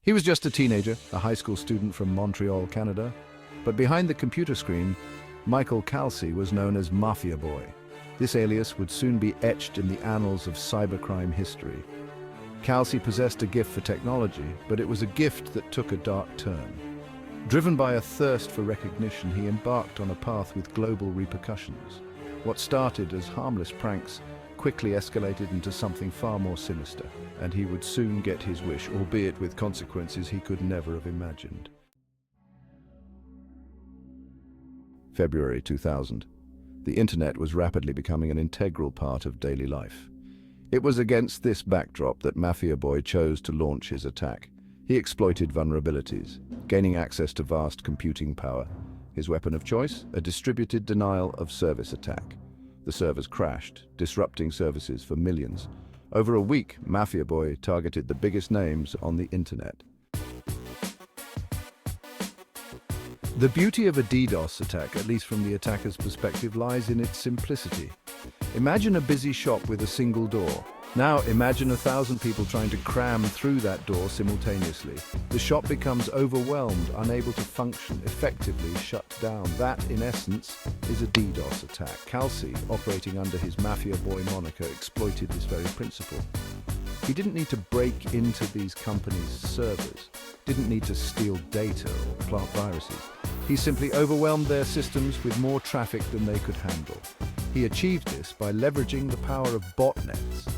He was just a teenager, a high school student from Montreal, Canada. But behind the computer screen, Michael Calci was known as Mafiaboy. This alias would soon be etched in the annals of cybercrime history. Calci possessed a gift for technology, but it was a gift that took a dark turn. Driven by a thirst for recognition, he embarked on a path with global repercussions. What started as harmless pranks quickly escalated into something far more sinister, and he would soon get his wish, albeit with consequences he could never have imagined. February 2000. The internet was rapidly becoming an integral part of daily life. It was against this backdrop that Mafiaboy chose to launch his attack. He exploited vulnerabilities, gaining access to vast computing power. His weapon of choice? A distributed denial of service attack. The servers crashed, disrupting services for millions. Over a week, Mafiaboy targeted the biggest names on the internet. The beauty of a DDoS attack, at least from the attacker's perspective, lies in its simplicity. Imagine a busy shop with a single door. Now imagine 1,000 people trying to cram through that door simultaneously. The shop becomes overwhelmed, unable to function, effectively shut down. That, in essence, is a DDoS attack. Calci, operating under his Mafiaboy moniker, exploited this very principle. He didn't need to break into these companies' servers, didn't need to steal data or plant viruses. He simply overwhelmed their systems with more traffic than they could handle. He achieved this by leveraging the power of botnets,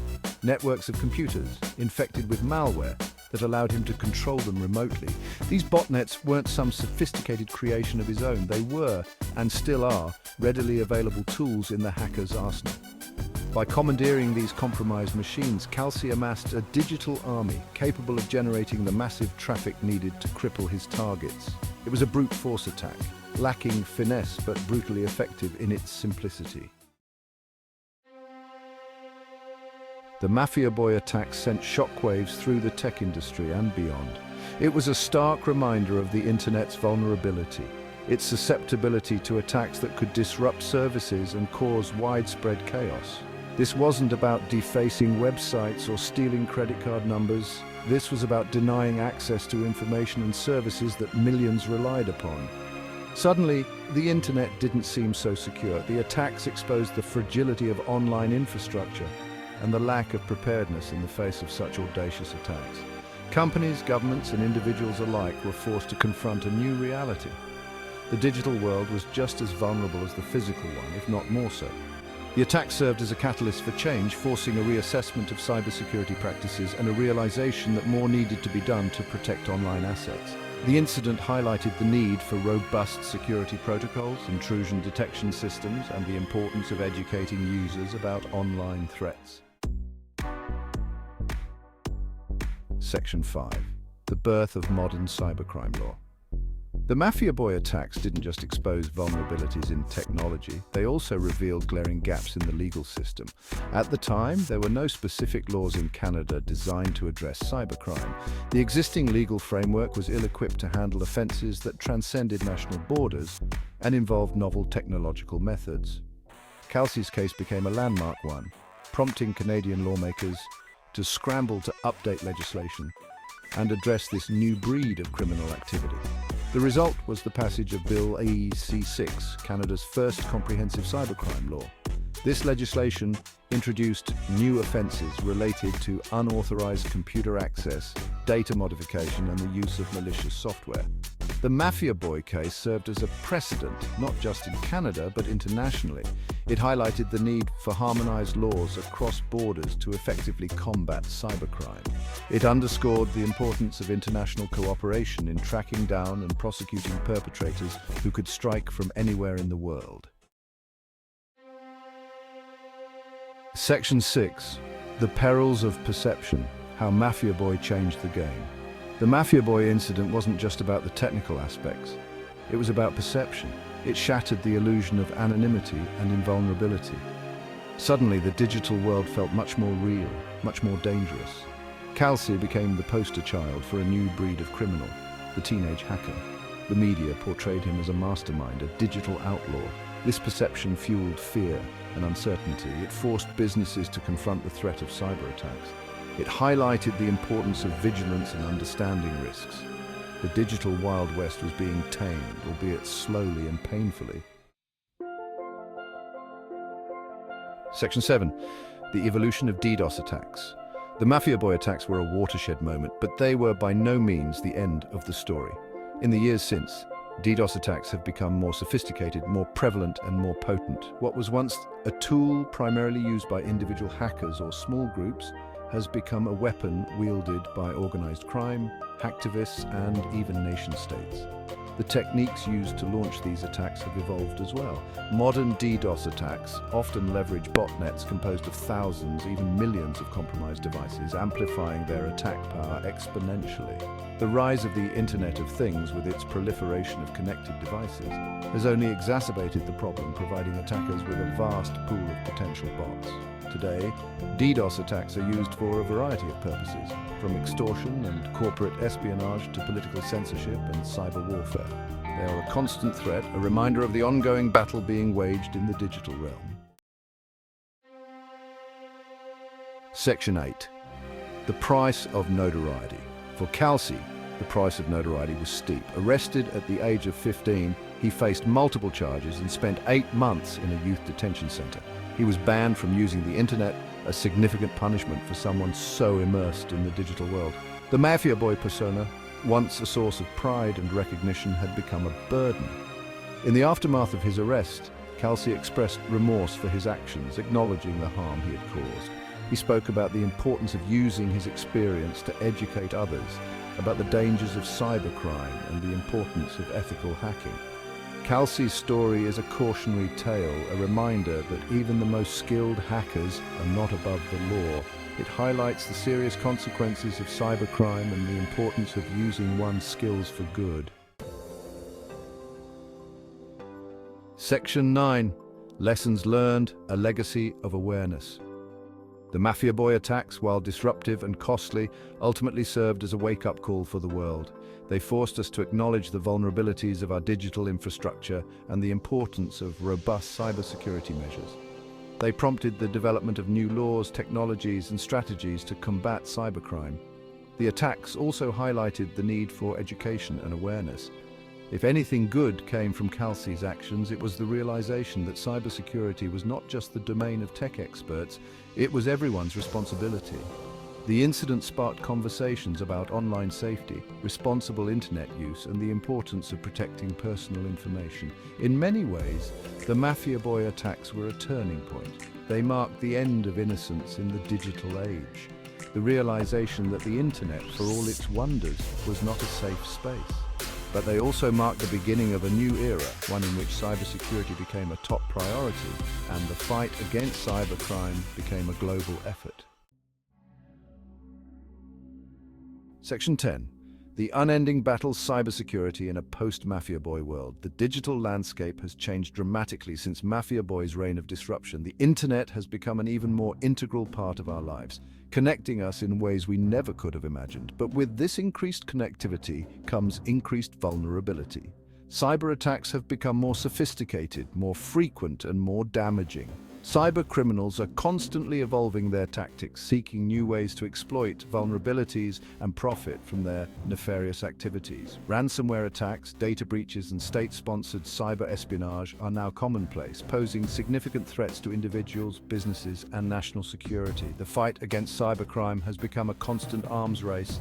networks of computers infected with malware that allowed him to control them remotely. These botnets weren't some sophisticated creation of his own. They were, and still are, readily available tools in the hacker's arsenal. By commandeering these compromised machines, Calci amassed a digital army capable of generating the massive traffic needed to cripple his targets. It was a brute force attack, lacking finesse but brutally effective in its simplicity. The Mafiaboy attack sent shockwaves through the tech industry and beyond. It was a stark reminder of the internet's vulnerability, its susceptibility to attacks that could disrupt services and cause widespread chaos. This wasn't about defacing websites or stealing credit card numbers. This was about denying access to information and services that millions relied upon. Suddenly, the internet didn't seem so secure. The attacks exposed the fragility of online infrastructure and the lack of preparedness in the face of such audacious attacks. Companies, governments, and individuals alike were forced to confront a new reality. The digital world was just as vulnerable as the physical one, if not more so. The attack served as a catalyst for change, forcing a reassessment of cybersecurity practices and a realization that more needed to be done to protect online assets. The incident highlighted the need for robust security protocols, intrusion detection systems, and the importance of educating users about online threats. Section 5. The birth of modern cybercrime law. The Mafiaboy attacks didn't just expose vulnerabilities in technology, they also revealed glaring gaps in the legal system. At the time, there were no specific laws in Canada designed to address cybercrime. The existing legal framework was ill-equipped to handle offences that transcended national borders and involved novel technological methods. Calci's case became a landmark one, prompting Canadian lawmakers to scramble to update legislation and address this new breed of criminal activity. The result was the passage of Bill C6, Canada's first comprehensive cybercrime law. This legislation introduced new offences related to unauthorised computer access, data modification, and the use of malicious software. The Mafiaboy case served as a precedent, not just in Canada, but internationally. It highlighted the need for harmonised laws across borders to effectively combat cybercrime. It underscored the importance of international cooperation in tracking down and prosecuting perpetrators who could strike from anywhere in the world. Section 6. The perils of perception. How Mafiaboy changed the game. The Mafiaboy incident wasn't just about the technical aspects. It was about perception. It shattered the illusion of anonymity and invulnerability. Suddenly, the digital world felt much more real, much more dangerous. Calci became the poster child for a new breed of criminal, the teenage hacker. The media portrayed him as a mastermind, a digital outlaw. This perception fueled fear and uncertainty. It forced businesses to confront the threat of cyber attacks. It highlighted the importance of vigilance and understanding risks. The digital Wild West was being tamed, albeit slowly and painfully. Section 7. The evolution of DDoS attacks. The Mafiaboy attacks were a watershed moment, but they were by no means the end of the story. In the years since, DDoS attacks have become more sophisticated, more prevalent, and more potent. What was once a tool primarily used by individual hackers or small groups has become a weapon wielded by organized crime, hacktivists, and even nation-states. The techniques used to launch these attacks have evolved as well. Modern DDoS attacks often leverage botnets composed of thousands, even millions of compromised devices, amplifying their attack power exponentially. The rise of the Internet of Things, with its proliferation of connected devices, has only exacerbated the problem, providing attackers with a vast pool of potential bots. Today, DDoS attacks are used for a variety of purposes, from extortion and corporate espionage to political censorship and cyber warfare. They are a constant threat, a reminder of the ongoing battle being waged in the digital realm. Section 8. The price of notoriety. For Kelsey, the price of notoriety was steep. Arrested at the age of 15, he faced multiple charges and spent 8 months in a youth detention center. He was banned from using the internet, a significant punishment for someone so immersed in the digital world. The Mafiaboy persona, once a source of pride and recognition, had become a burden. In the aftermath of his arrest, Kelsey expressed remorse for his actions, acknowledging the harm he had caused. He spoke about the importance of using his experience to educate others about the dangers of cybercrime and the importance of ethical hacking. Kelsey's story is a cautionary tale, a reminder that even the most skilled hackers are not above the law. It highlights the serious consequences of cybercrime and the importance of using one's skills for good. Section 9. Lessons learned, a legacy of awareness. The Mafiaboy attacks, while disruptive and costly, ultimately served as a wake-up call for the world. They forced us to acknowledge the vulnerabilities of our digital infrastructure and the importance of robust cybersecurity measures. They prompted the development of new laws, technologies, and strategies to combat cybercrime. The attacks also highlighted the need for education and awareness. If anything good came from Kelsey's actions, it was the realization that cybersecurity was not just the domain of tech experts, it was everyone's responsibility. The incident sparked conversations about online safety, responsible internet use, and the importance of protecting personal information. In many ways, the Mafiaboy attacks were a turning point. They marked the end of innocence in the digital age. The realization that the internet, for all its wonders, was not a safe space. But they also marked the beginning of a new era, one in which cybersecurity became a top priority, and the fight against cybercrime became a global effort. Section 10. The unending battle cybersecurity in a post-Mafiaboy world. The digital landscape has changed dramatically since Mafiaboy's reign of disruption. The internet has become an even more integral part of our lives, connecting us in ways we never could have imagined. But with this increased connectivity comes increased vulnerability. Cyber attacks have become more sophisticated, more frequent, and more damaging. Cyber criminals are constantly evolving their tactics, seeking new ways to exploit vulnerabilities and profit from their nefarious activities. Ransomware attacks, data breaches, and state-sponsored cyber espionage are now commonplace, posing significant threats to individuals, businesses, and national security. The fight against cybercrime has become a constant arms race,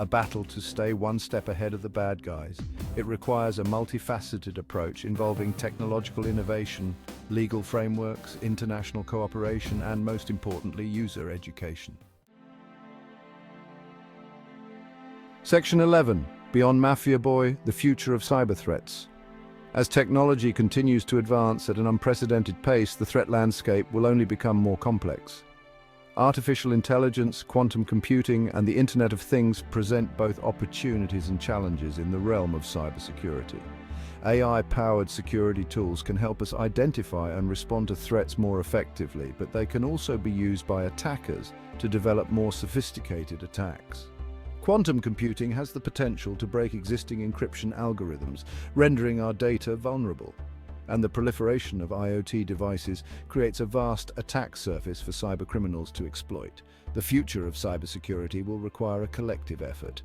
a battle to stay one step ahead of the bad guys. It requires a multifaceted approach involving technological innovation, legal frameworks, international cooperation, and most importantly, user education. Section 11. Beyond Mafiaboy, the future of cyber threats. As technology continues to advance at an unprecedented pace, the threat landscape will only become more complex. Artificial intelligence, quantum computing, and the Internet of Things present both opportunities and challenges in the realm of cybersecurity. AI-powered security tools can help us identify and respond to threats more effectively, but they can also be used by attackers to develop more sophisticated attacks. Quantum computing has the potential to break existing encryption algorithms, rendering our data vulnerable. and the proliferation of IoT devices creates a vast attack surface for cybercriminals to exploit. The future of cybersecurity will require a collective effort.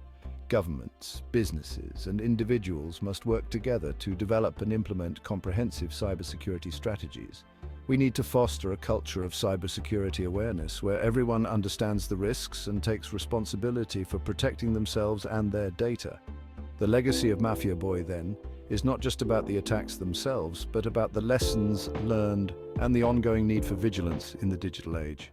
Governments, businesses, and individuals must work together to develop and implement comprehensive cybersecurity strategies. We need to foster a culture of cybersecurity awareness where everyone understands the risks and takes responsibility for protecting themselves and their data. The legacy of Mafiaboy, then, is not just about the attacks themselves, but about the lessons learned and the ongoing need for vigilance in the digital age.